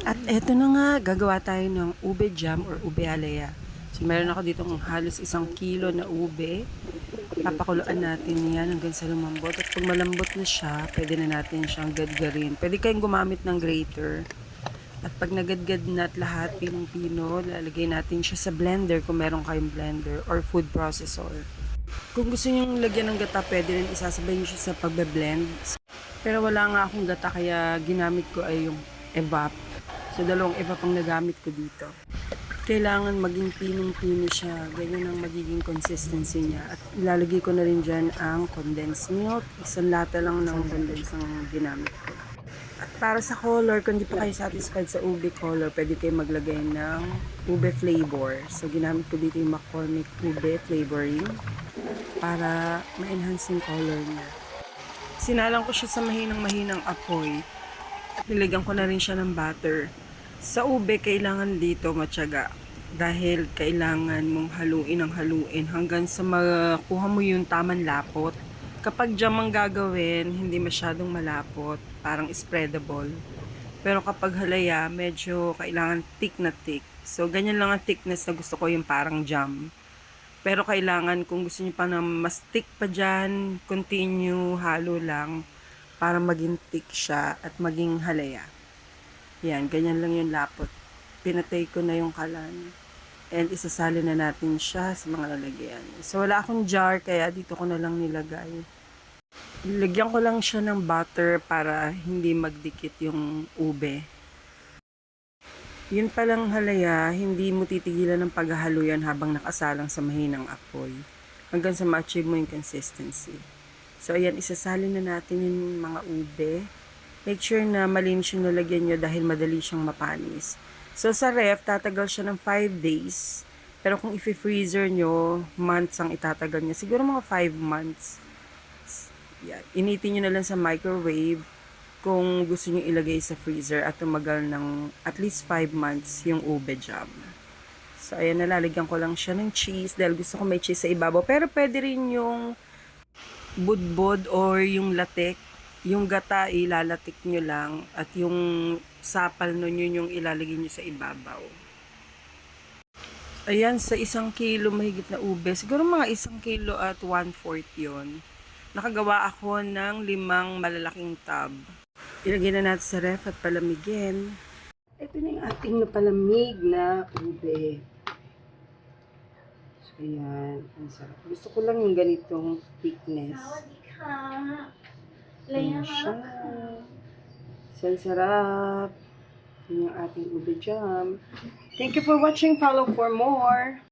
At eto na nga, gagawa tayo ng ube jam or ube alaya. So, meron ako dito ng halos 1 kilo na ube. Papakuluan natin yan hanggang sa lumambot. At pag malambot na siya, pwede na natin siyang gadgarin. Pwede kayong gumamit ng grater. At pag nagadgad na at lahat, pinong-pino, lalagay natin siya sa blender kung meron kayong blender or food processor. Kung gusto niyo lagyan ng gata, pwede rin isasabay niyo siya sa pagbe-blend. Pero wala nga akong gata kaya ginamit ko ay yung evap. So, dalawang evap ang nagamit ko dito. Kailangan maging pinong-pino siya. Ganyan ang magiging consistency niya. At ilalagay ko na rin dyan ang condensed milk. Isang lata lang ng condensed ang ginamit ko. At para sa color, kung di pa kayo satisfied sa ube color, pwede kayo maglagay ng ube flavor. So, ginamit ko dito yung McCormick ube flavoring para ma-enhance yung color niya. Sinalang ko siya sa mahinang-mahinang apoy. Nilagyan ko na rin siya ng butter. Sa ube, kailangan dito matyaga. Dahil kailangan mong haluin ang haluin hanggang sa makuha mo yung tamang lapot. Kapag jam ang gagawin, hindi masyadong malapot. Parang spreadable. Pero kapag halaya, medyo kailangan thick na thick. So, ganyan lang ang thickness na gusto ko, yung parang jam. Pero kailangan, kung gusto niyo pa na mas thick pa dyan, continue, halo lang para maging thick siya at maging halaya. Yan, ganyan lang yung lapot. Pinatay ko na yung kalan. And isasali na natin siya sa mga lalagyan. So, wala akong jar, kaya dito ko na lang nilagay. Lagyan ko lang siya ng butter para hindi magdikit yung ube. Yun palang halaya, hindi mo titigilan ng paghahalo yan habang nakasalang sa mahinang apoy. Hanggang sa ma-achieve mo yung consistency. So, ayan, isasali na natin yung mga ube. Make sure na malinis yung nalagyan nyo dahil madali siyang mapanis. So, sa ref, tatagal siya ng 5 days. Pero kung i-freezer nyo, months ang itatagal niya. Siguro mga 5 months. Yan. Initin nyo na lang sa microwave kung gusto nyo ilagay sa freezer at tumagal ng at least 5 months yung ube jam. So, ayan, nalalagyan ko lang siya ng cheese dahil gusto ko may cheese sa ibabaw. Pero pwede rin yung budbod or yung latek. Yung gata, ilalatik nyo lang. At yung sapal nun, yun yung ilalagay nyo sa ibabaw. Ayan, sa 1 kilo mahigit na ube. Siguro mga 1 kilo at 1/4 yun. Nakagawa ako ng 5 malalaking tub. Ilagay na natin sa ref at palamigin. Ito na yung ating napalamig na ube. So, ayan. Ang sarap. Gusto ko lang yung ganitong thickness. Ayan siya. So, ang sarap. Yun yung ating ube jam. Thank you for watching. Follow for more.